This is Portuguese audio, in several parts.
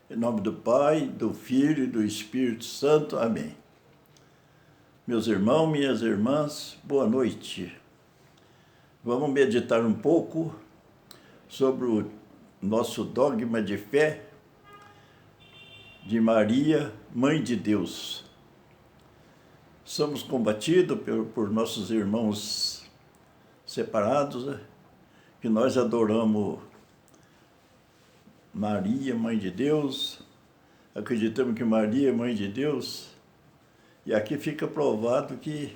Em nome do Pai, do Filho e do Espírito Santo. Amém. Meus irmãos, minhas irmãs, boa noite. Vamos meditar um pouco sobre o nosso dogma de fé de Maria, Mãe de Deus. Somos combatidos por nossos irmãos separados, né? Que nós adoramos Maria, Mãe de Deus, acreditamos que Maria é Mãe de Deus, e aqui fica provado que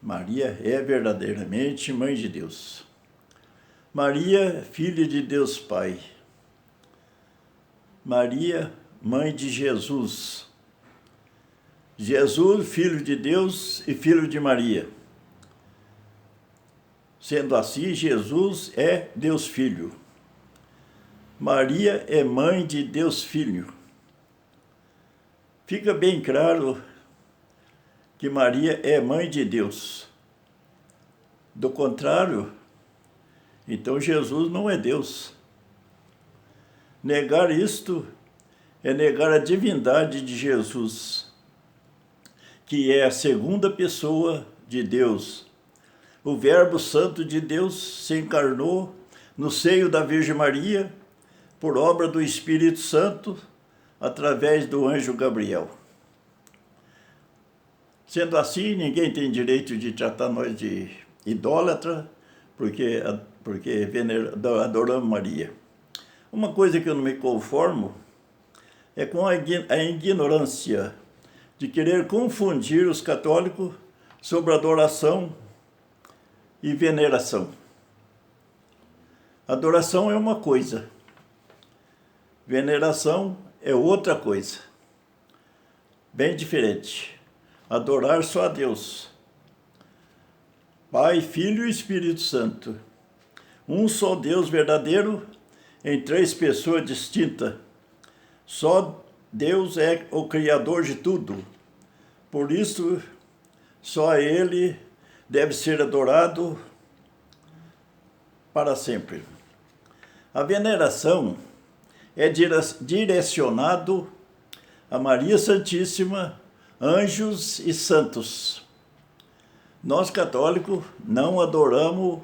Maria é verdadeiramente Mãe de Deus. Maria, filha de Deus Pai. Maria, Mãe de Jesus. Jesus, Filho de Deus e Filho de Maria. Sendo assim, Jesus é Deus Filho. Maria é mãe de Deus Filho. Fica bem claro que Maria é mãe de Deus. Do contrário, então Jesus não é Deus. Negar isto é negar a divindade de Jesus, que é a segunda pessoa de Deus. O Verbo Santo de Deus se encarnou no seio da Virgem Maria, por obra do Espírito Santo, através do anjo Gabriel. Sendo assim, ninguém tem direito de tratar nós de idólatra, porque adoramos Maria. Uma coisa que eu não me conformo é com a ignorância de querer confundir os católicos sobre adoração e veneração. Adoração é uma coisa. Veneração é outra coisa, bem diferente. Adorar só a Deus, Pai, Filho e Espírito Santo. Um só Deus verdadeiro em três pessoas distintas. Só Deus é o Criador de tudo. Por isso, só Ele deve ser adorado para sempre. A veneração é direcionado a Maria Santíssima, anjos e santos. Nós católicos não adoramos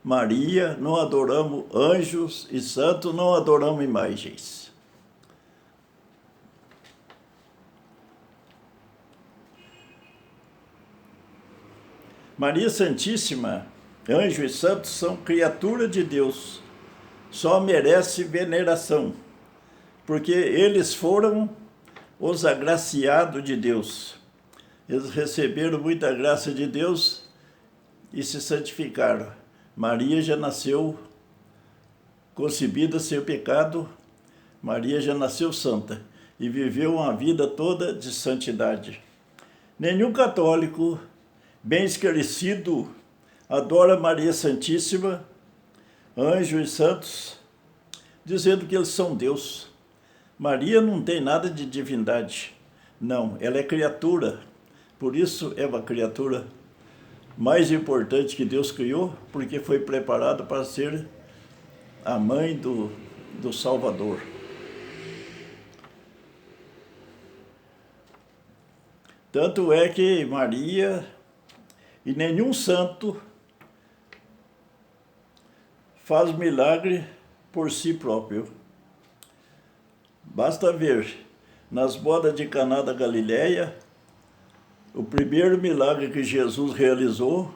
Maria, não adoramos anjos e santos, não adoramos imagens. Maria Santíssima, anjos e santos são criaturas de Deus. Só merece veneração, porque eles foram os agraciados de Deus. Eles receberam muita graça de Deus e se santificaram. Maria já nasceu concebida sem pecado, Maria já nasceu santa e viveu uma vida toda de santidade. Nenhum católico bem esclarecido adora Maria Santíssima, anjos e santos, dizendo que eles são Deus. Maria não tem nada de divindade. Não, ela é criatura. Por isso é uma criatura mais importante que Deus criou, porque foi preparada para ser a mãe do Salvador. Tanto é que Maria e nenhum santo faz milagre por si próprio. Basta ver, nas bodas de Caná da Galileia, o primeiro milagre que Jesus realizou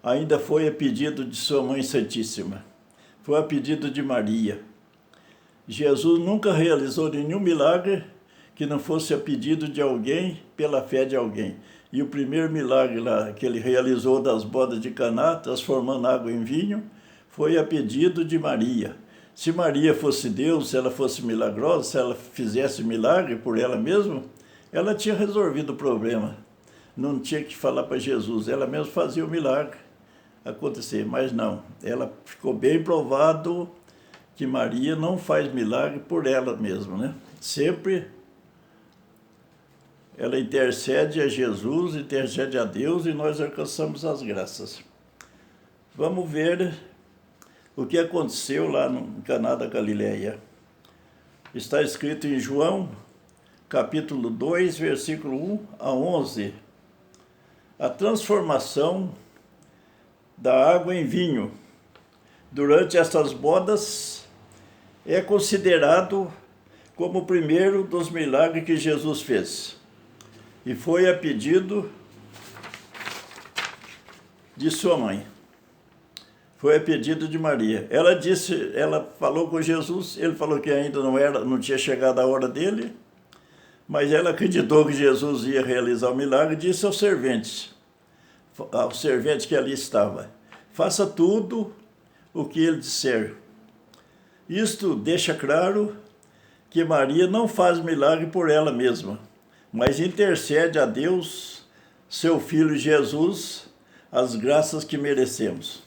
ainda foi a pedido de sua Mãe Santíssima. Foi a pedido de Maria. Jesus nunca realizou nenhum milagre que não fosse a pedido de alguém, pela fé de alguém. E o primeiro milagre lá que ele realizou das bodas de Caná, transformando água em vinho, foi a pedido de Maria. Se Maria fosse Deus, se ela fosse milagrosa, se ela fizesse milagre por ela mesma, ela tinha resolvido o problema. Não tinha que falar para Jesus, ela mesma fazia o milagre acontecer. Mas não, ela ficou bem provado que Maria não faz milagre por ela mesma, né? Sempre ela intercede a Jesus, intercede a Deus e nós alcançamos as graças. Vamos ver o que aconteceu lá no Caná da Galileia. Está escrito em João, capítulo 2, versículo 1 a 11. A transformação da água em vinho durante estas bodas é considerado como o primeiro dos milagres que Jesus fez. E foi a pedido de sua mãe. Foi a pedido de Maria. Ela falou com Jesus, ele falou que ainda não tinha chegado a hora dele, mas ela acreditou que Jesus ia realizar o milagre e disse ao servente que ali estava: faça tudo o que ele disser. Isto deixa claro que Maria não faz milagre por ela mesma, mas intercede a Deus, seu Filho Jesus, as graças que merecemos.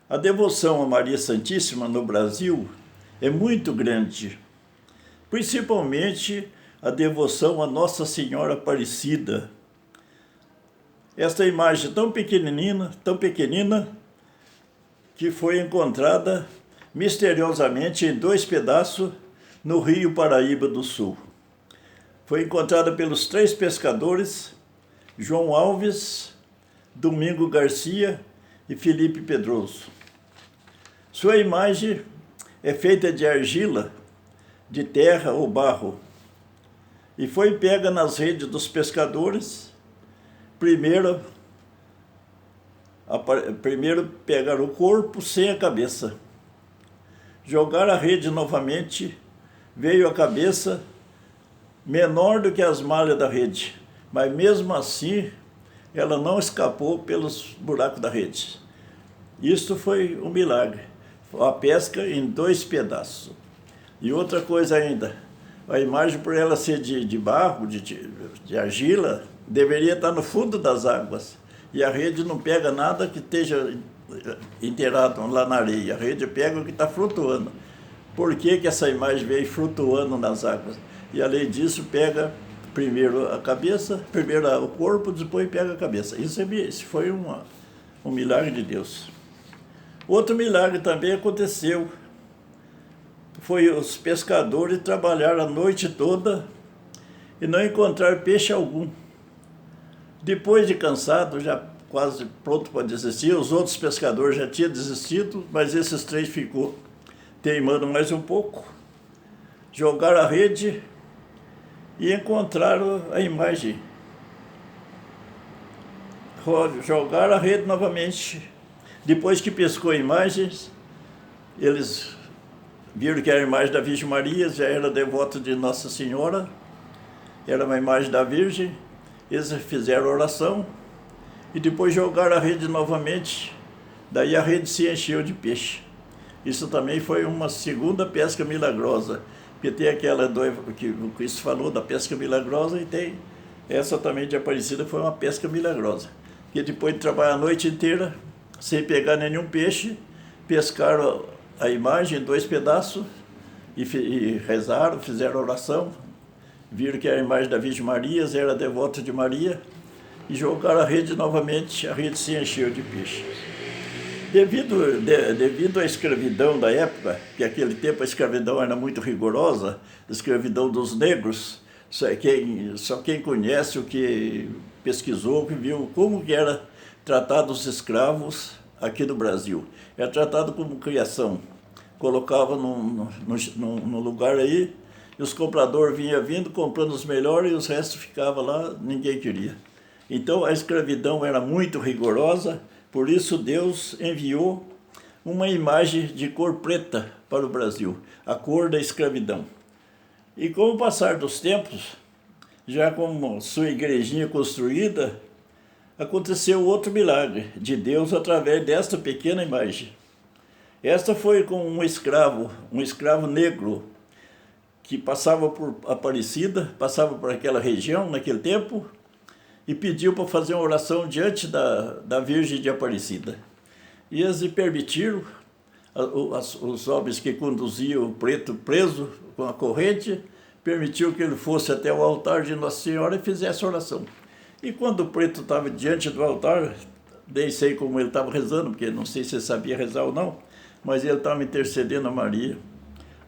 A devoção a Maria Santíssima no Brasil é muito grande, principalmente a devoção a Nossa Senhora Aparecida. Esta imagem tão pequenina, que foi encontrada misteriosamente em 2 pedaços no Rio Paraíba do Sul. Foi encontrada pelos 3 pescadores, João Alves, Domingo Garcia e Felipe Pedroso. Sua imagem é feita de argila, de terra ou barro, e foi pega nas redes dos pescadores. Primeiro pegaram o corpo sem a cabeça. Jogaram a rede novamente, veio a cabeça menor do que as malhas da rede, mas mesmo assim ela não escapou pelos buracos da rede. Isto foi um milagre, a pesca em 2 pedaços. E outra coisa ainda, a imagem, por ela ser de barro, de argila, deveria estar no fundo das águas, e a rede não pega nada que esteja inteirado lá na areia, a rede pega o que está flutuando. Por que essa imagem veio flutuando nas águas? E além disso, pega primeiro a cabeça, primeiro o corpo, depois pega a cabeça. Isso foi um milagre de Deus. Outro milagre também aconteceu. Foi os pescadores trabalhar a noite toda e não encontrar peixe algum. Depois de cansado, já quase pronto para desistir, os outros pescadores já tinham desistido, mas esses 3 ficou teimando mais um pouco. Jogaram a rede e encontraram a imagem. Jogaram a rede novamente. Depois que pescou imagens, eles viram que era a imagem da Virgem Maria, já era devota de Nossa Senhora, era uma imagem da Virgem. Eles fizeram oração e depois jogaram a rede novamente, daí a rede se encheu de peixe. Isso também foi uma segunda pesca milagrosa, porque tem aquela que o Cristo falou da pesca milagrosa, e tem essa também de Aparecida, foi uma pesca milagrosa. Que depois de trabalhar a noite inteira, sem pegar nenhum peixe, pescaram a imagem em 2 pedaços e rezaram, fizeram oração, viram que era a imagem da Virgem Maria, era devota de Maria, e jogaram a rede novamente, a rede se encheu de peixes. Devido à escravidão da época, que naquele tempo a escravidão era muito rigorosa, a escravidão dos negros, só quem conhece, o que pesquisou, que viu como que era tratado os escravos aqui no Brasil. Era tratado como criação. Colocava num lugar aí, e os compradores vindo comprando os melhores, e os restos ficavam lá, ninguém queria. Então a escravidão era muito rigorosa, por isso Deus enviou uma imagem de cor preta para o Brasil, a cor da escravidão. E com o passar dos tempos, já com sua igrejinha construída, aconteceu outro milagre de Deus através desta pequena imagem. Esta foi com um escravo negro, que passava por Aparecida, passava por aquela região naquele tempo, e pediu para fazer uma oração diante da Virgem de Aparecida. E eles lhe permitiram, os homens que conduziam o preto preso com a corrente, permitiu que ele fosse até o altar de Nossa Senhora e fizesse a oração. E quando o preto estava diante do altar, nem sei como ele estava rezando, porque não sei se ele sabia rezar ou não, mas ele estava intercedendo a Maria.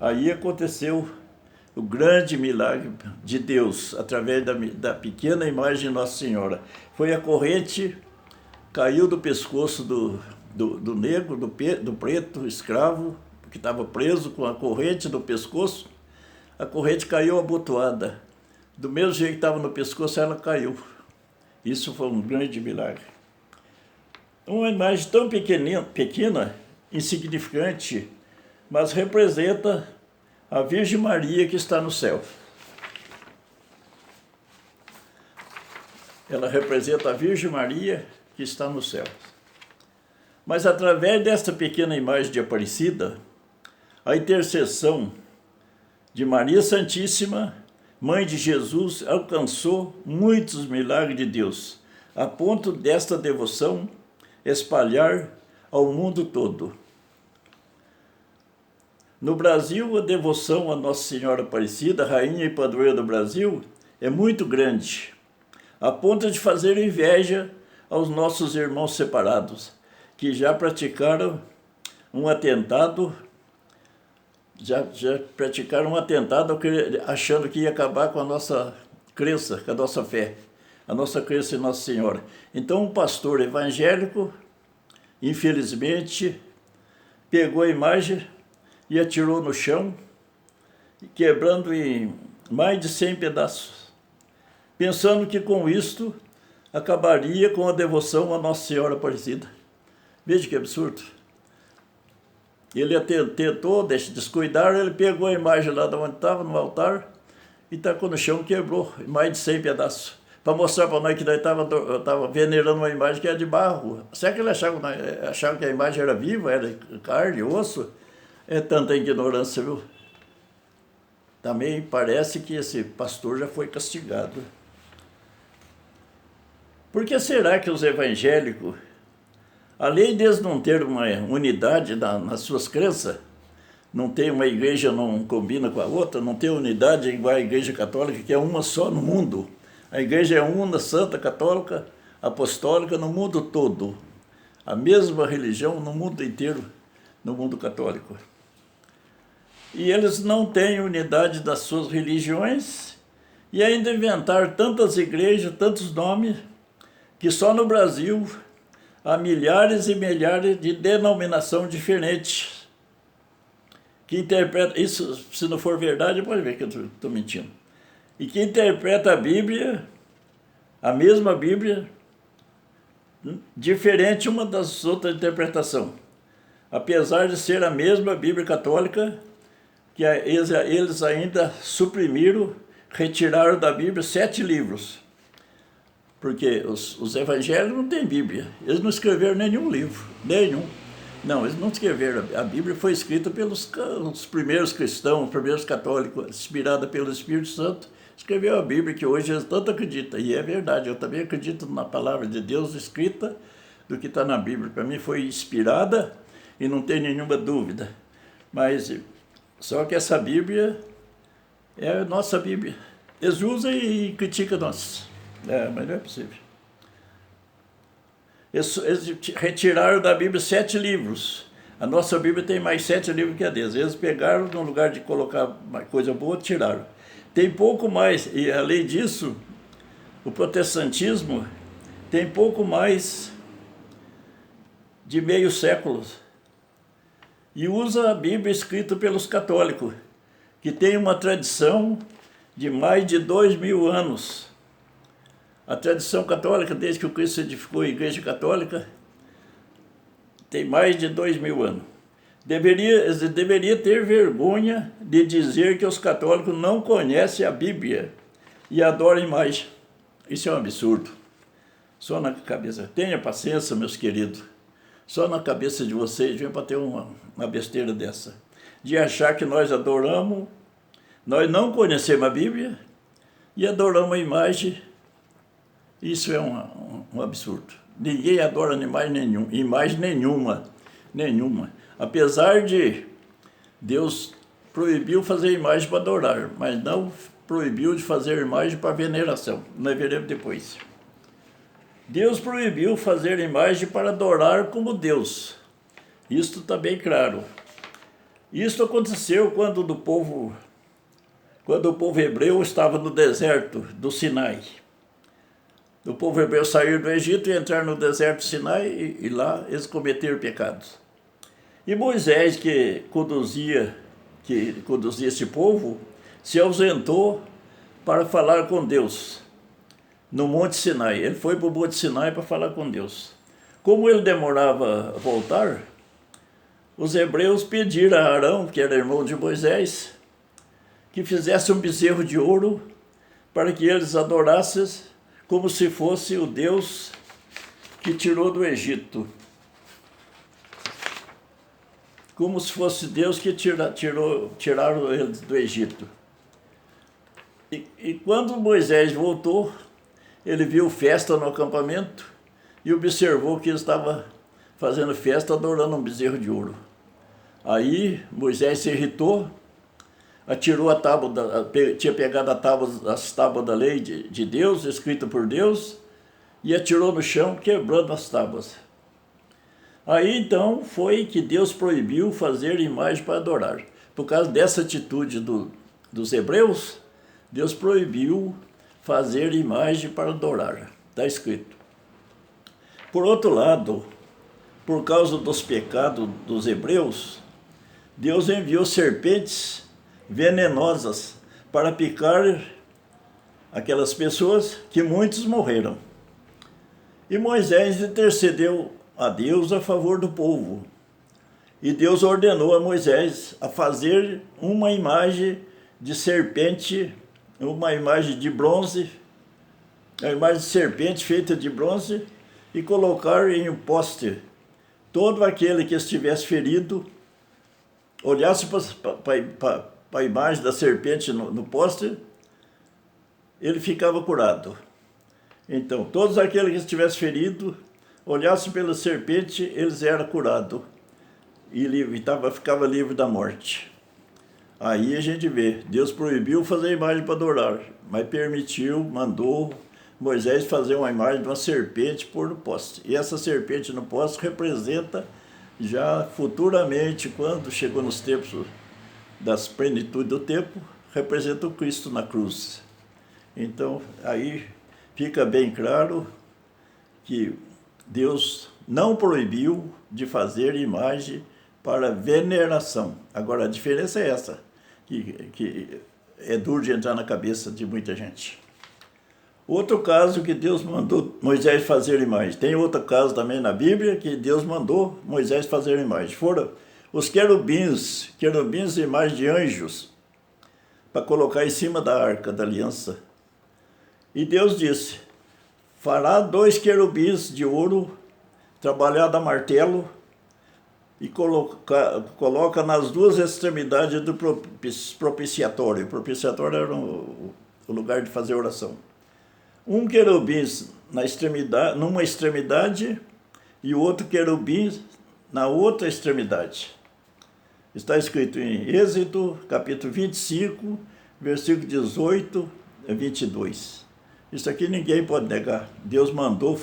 Aí aconteceu o grande milagre de Deus, através da pequena imagem de Nossa Senhora. Foi a corrente, caiu do pescoço do negro, do preto, escravo, que estava preso com a corrente no pescoço. A corrente caiu abotoada. Do mesmo jeito que estava no pescoço, ela caiu. Isso foi um grande milagre. Uma imagem tão pequena, insignificante, mas representa a Virgem Maria que está no céu. Ela representa a Virgem Maria que está no céu. Mas através desta pequena imagem de Aparecida, a intercessão de Maria Santíssima, Mãe de Jesus, alcançou muitos milagres de Deus, a ponto desta devoção espalhar ao mundo todo. No Brasil, a devoção a Nossa Senhora Aparecida, Rainha e Padroeira do Brasil, é muito grande, a ponto de fazer inveja aos nossos irmãos separados, que já praticaram um atentado, achando que ia acabar com a nossa crença, com a nossa fé, a nossa crença em Nossa Senhora. Então, um pastor evangélico, infelizmente, pegou a imagem e atirou no chão, quebrando em mais de 100 pedaços, pensando que com isto acabaria com a devoção a Nossa Senhora Aparecida. Veja que absurdo. Ele tentou descuidar, ele pegou a imagem lá de onde estava, no altar, e tacou no chão, quebrou em mais de 100 pedaços, para mostrar para nós que nós estava venerando uma imagem que era de barro. Será que ele achava que a imagem era viva, era carne, osso? É tanta ignorância, viu? Também parece que esse pastor já foi castigado. Por que será que os evangélicos, além de eles não terem uma unidade nas suas crenças, não tem uma igreja, não combina com a outra, não tem unidade igual a igreja católica, que é uma só no mundo. A igreja é una, santa, católica, apostólica no mundo todo. A mesma religião no mundo inteiro, no mundo católico. E eles não têm unidade das suas religiões e ainda inventaram tantas igrejas, tantos nomes, que só no Brasil há milhares e milhares de denominações diferentes que interpretam, isso se não for verdade, pode ver que eu estou mentindo, e que interpreta a Bíblia, a mesma Bíblia, diferente uma das outras interpretações. Apesar de ser a mesma Bíblia católica, que eles ainda suprimiram, retiraram da Bíblia 7 livros. Porque os evangélicos não têm Bíblia. Eles não escreveram nenhum livro, nenhum. Não, eles não escreveram. A Bíblia foi escrita pelos os primeiros cristãos, os primeiros católicos, inspirada pelo Espírito Santo. Escreveu a Bíblia, que hoje eles tanto acreditam. E é verdade, eu também acredito na palavra de Deus escrita do que está na Bíblia. Para mim foi inspirada e não tem nenhuma dúvida. Mas só que essa Bíblia é a nossa Bíblia. Eles usam e criticam nós. Mas não é possível. Eles retiraram da Bíblia 7 livros. A nossa Bíblia tem mais 7 livros que a deles. Eles pegaram, no lugar de colocar uma coisa boa, tiraram. Tem pouco mais, e além disso, o protestantismo tem pouco mais de meio século. E usa a Bíblia escrita pelos católicos, que tem uma tradição de mais de 2000 anos. A tradição católica, desde que o Cristo edificou a Igreja Católica, tem mais de 2000 anos. Deveria ter vergonha de dizer que os católicos não conhecem a Bíblia e adoram imagem. Isso é um absurdo. Só na cabeça. Tenha paciência, meus queridos. Só na cabeça de vocês vem para ter uma besteira dessa. De achar que nós adoramos, nós não conhecemos a Bíblia e adoramos a imagem. Isso é um absurdo. Ninguém adora imagem nenhuma. Apesar de Deus proibiu fazer imagem para adorar, mas não proibiu de fazer imagem para veneração. Nós veremos depois. Deus proibiu fazer imagem para adorar como Deus. Isto está bem claro. Isso aconteceu quando o povo hebreu estava no deserto do Sinai. O povo hebreu saiu do Egito e entraram no deserto do Sinai e lá eles cometeram pecados. E Moisés, que conduzia esse povo, se ausentou para falar com Deus no Monte Sinai. Ele foi para o Monte Sinai para falar com Deus. Como ele demorava a voltar, os hebreus pediram a Arão, que era irmão de Moisés, que fizesse um bezerro de ouro para que eles adorassem como se fosse o Deus que tirou do Egito. Como se fosse Deus que tiraram eles do Egito. E quando Moisés voltou, ele viu festa no acampamento e observou que ele estava fazendo festa adorando um bezerro de ouro. Aí Moisés se irritou, atirou a tábua, tinha pegado as tábuas da lei de Deus, escrita por Deus, e atirou no chão, quebrando as tábuas. Aí então foi que Deus proibiu fazer imagem para adorar. Por causa dessa atitude dos hebreus, Deus proibiu fazer imagem para adorar. Está escrito. Por outro lado, por causa dos pecados dos hebreus, Deus enviou serpentes venenosas para picar aquelas pessoas, que muitos morreram. E Moisés intercedeu a Deus a favor do povo. E Deus ordenou a Moisés a fazer uma imagem de serpente, uma imagem de bronze, a imagem de serpente feita de bronze, e colocar em um poste. Todo aquele que estivesse ferido, olhasse para a imagem da serpente no poste, ele ficava curado. Então, todos aqueles que estivessem feridos, olhassem pela serpente, eles eram curados. E ficava livre da morte. Aí a gente vê, Deus proibiu fazer imagem para adorar, mas permitiu, mandou Moisés fazer uma imagem de uma serpente pôr no poste. E essa serpente no poste representa já futuramente, quando chegou nos tempos das plenitude do tempo, representa o Cristo na cruz. Então, aí fica bem claro que Deus não proibiu de fazer imagem para veneração. Agora, a diferença é essa, que é duro de entrar na cabeça de muita gente. Outro caso que Deus mandou Moisés fazer imagem. Tem outro caso também na Bíblia que Deus mandou Moisés fazer imagem. Foram os querubins imagem de anjos, para colocar em cima da arca da aliança. E Deus disse, fará 2 querubins de ouro, trabalhado a martelo, e coloca nas 2 extremidades do propiciatório. O propiciatório era o lugar de fazer oração. Um querubim numa extremidade e o outro querubim na outra extremidade. Está escrito em Êxodo, capítulo 25, versículo 18 a 22. Isso aqui ninguém pode negar. Deus mandou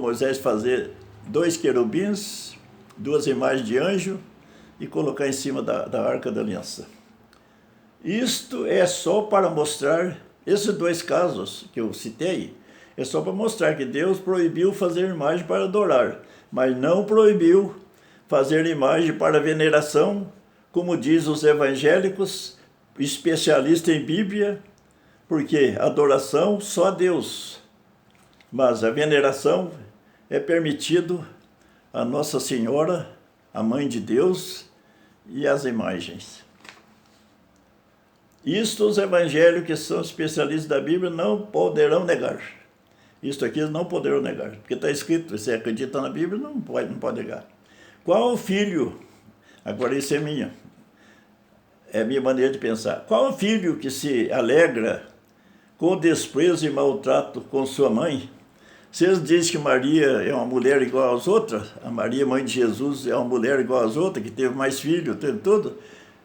Moisés fazer 2 querubins, 2 imagens de anjo e colocar em cima da arca da aliança. Isto é só para mostrar, esses 2 casos que eu citei, é só para mostrar que Deus proibiu fazer imagem para adorar, mas não proibiu fazer imagem para veneração, como diz os evangélicos, especialistas em Bíblia, porque adoração só a Deus, mas a veneração é permitido a Nossa Senhora, a Mãe de Deus, e as imagens. Isto os evangélicos que são especialistas da Bíblia não poderão negar. Isto aqui eles não poderão negar, porque está escrito, você acredita na Bíblia, não pode negar. Qual o filho, agora isso é minha maneira de pensar, qual o filho que se alegra com desprezo e maltrato com sua mãe? Se eles dizem que Maria é uma mulher igual às outras, a Maria, mãe de Jesus, é uma mulher igual às outras, que teve mais filhos, teve tudo,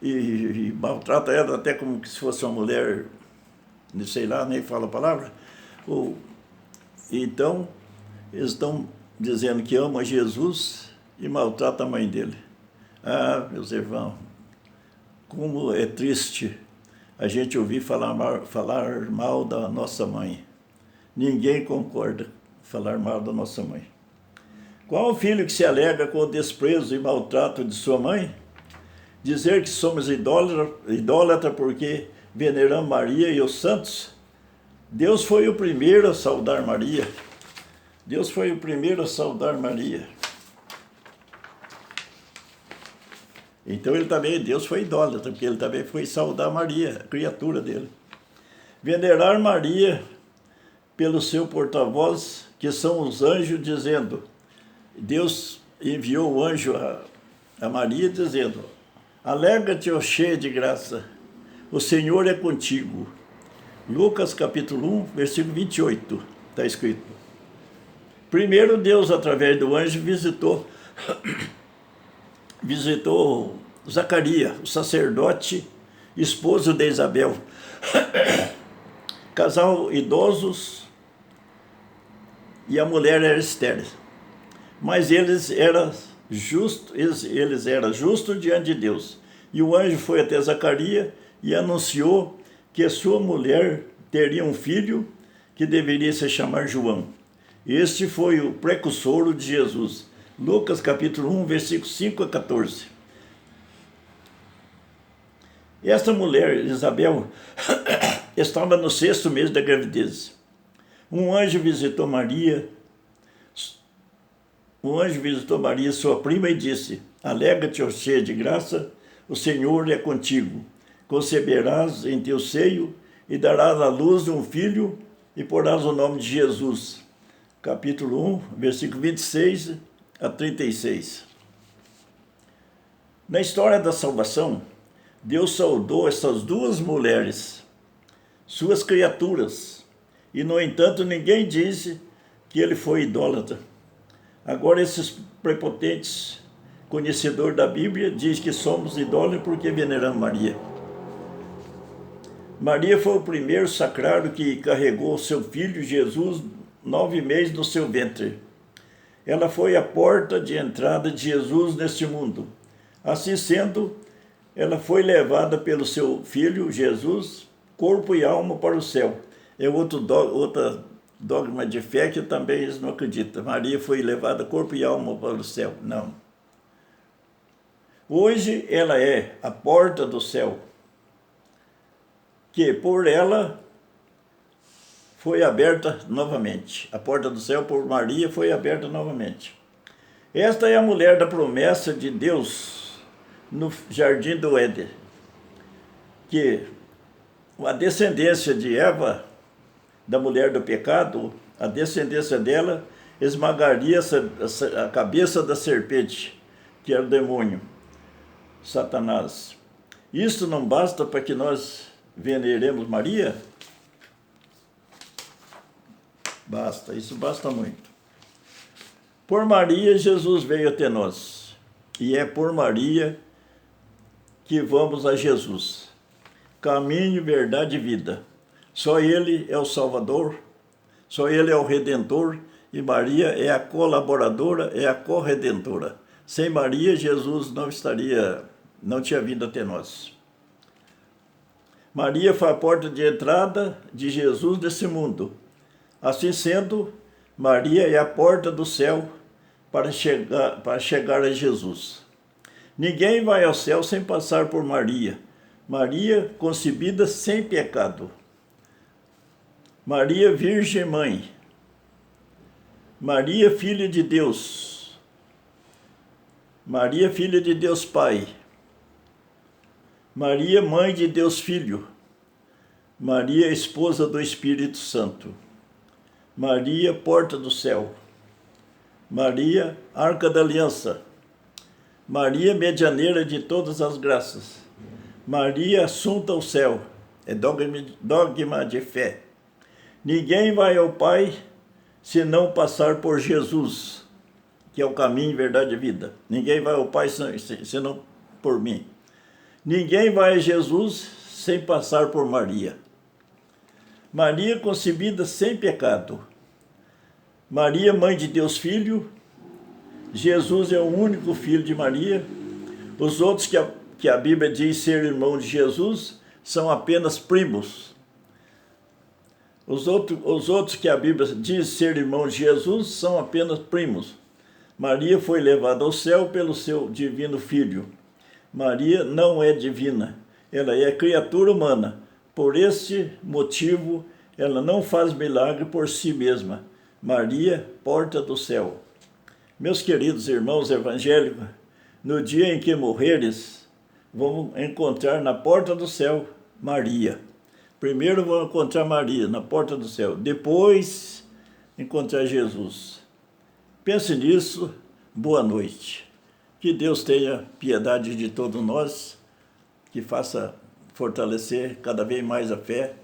e maltrata ela até como se fosse uma mulher, sei lá, nem fala a palavra. Então, eles estão dizendo que ama Jesus e maltrata a mãe dele. Ah, meus irmãos, como é triste a gente ouvir falar mal da nossa mãe. Ninguém concorda falar mal da nossa mãe. Qual o filho que se alegra com o desprezo e maltrato de sua mãe? Dizer que somos idólatra porque veneramos Maria e os santos? Deus foi o primeiro a saudar Maria. Deus foi o primeiro a saudar Maria. Então Deus foi idólatra, porque ele também foi saudar Maria, a criatura dele. Venerar Maria pelo seu porta-voz, que são os anjos, dizendo, Deus enviou o anjo a Maria dizendo, alegra-te, ó cheia de graça, o Senhor é contigo. Lucas capítulo 1, versículo 28, está escrito. Primeiro Deus, através do anjo, visitou Zacarias, o sacerdote, esposo de Isabel, casal idosos, e a mulher era estéril. Mas eles eram justos diante de Deus. E o anjo foi até Zacarias e anunciou que a sua mulher teria um filho que deveria se chamar João. Este foi o precursor de Jesus. Lucas capítulo 1, versículos 5 a 14. Esta mulher, Isabel, estava no 6º mês da gravidez. Um anjo visitou Maria, sua prima, e disse, alegra-te, ó cheia de graça, o Senhor é contigo. Conceberás em teu seio e darás à luz um filho e porás o nome de Jesus. Capítulo 1, versículo 26 a 36. Na história da salvação, Deus saudou essas duas mulheres, suas criaturas, e, no entanto, ninguém disse que ele foi idólatra. Agora, esses prepotentes conhecedores da Bíblia dizem que somos idólatras porque veneramos Maria. Maria foi o primeiro sacrário que carregou seu filho Jesus 9 meses no seu ventre. Ela foi a porta de entrada de Jesus neste mundo. Assim sendo, ela foi levada pelo seu filho Jesus, corpo e alma, para o céu. É outro dogma de fé que também eles não acreditam. Maria foi levada corpo e alma para o céu. Não. Hoje ela é a porta do céu, que por ela foi aberta novamente. A porta do céu por Maria foi aberta novamente. Esta é a mulher da promessa de Deus no jardim do Éden, que a descendência de Eva, da mulher do pecado, a descendência dela esmagaria a cabeça da serpente, que era o demônio, Satanás. Isto não basta para que nós veneremos Maria? Basta, isso basta muito. Por Maria, Jesus veio até nós. E é por Maria que vamos a Jesus. Caminho, verdade e vida. Só Ele é o Salvador, só Ele é o Redentor, e Maria é a colaboradora, é a corredentora. Sem Maria, Jesus não tinha vindo até nós. Maria foi a porta de entrada de Jesus nesse mundo. Assim sendo, Maria é a porta do céu para chegar a Jesus. Ninguém vai ao céu sem passar por Maria. Maria concebida sem pecado. Maria Virgem Mãe. Maria Filha de Deus. Maria Filha de Deus Pai. Maria Mãe de Deus Filho. Maria Esposa do Espírito Santo. Maria Porta do Céu. Maria Arca da Aliança. Maria Medianeira de todas as graças. Maria Assunta ao céu. É dogma de fé. Ninguém vai ao Pai se não passar por Jesus, que é o caminho, verdade e vida. Ninguém vai ao Pai senão por mim. Ninguém vai a Jesus sem passar por Maria. Maria concebida sem pecado. Maria, Mãe de Deus Filho. Jesus é o único filho de Maria, Os outros que a Bíblia diz ser irmão de Jesus são apenas primos. Os outros que a Bíblia diz ser irmão de Jesus são apenas primos. Maria foi levada ao céu pelo seu divino Filho. Maria não é divina, ela é criatura humana. Por este motivo, ela não faz milagre por si mesma. Maria, porta do céu. Meus queridos irmãos evangélicos, no dia em que morreres, vão encontrar na porta do céu Maria. Primeiro vão encontrar Maria na porta do céu, depois encontrar Jesus. Pense nisso, boa noite. Que Deus tenha piedade de todos nós, que faça fortalecer cada vez mais a fé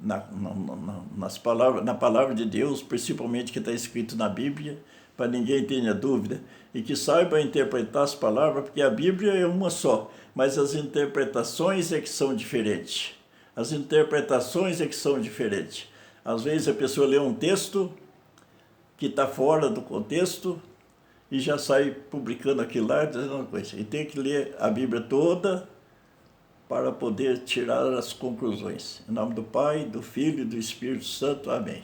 na palavra de Deus, principalmente que está escrito na Bíblia, para ninguém tenha dúvida, e que saiba interpretar as palavras, porque a Bíblia é uma só, mas as interpretações é que são diferentes. As interpretações é que são diferentes. Às vezes a pessoa lê um texto que está fora do contexto e já sai publicando aquilo lá, dizendo uma coisa. E tem que ler a Bíblia toda para poder tirar as conclusões. Em nome do Pai, do Filho e do Espírito Santo. Amém.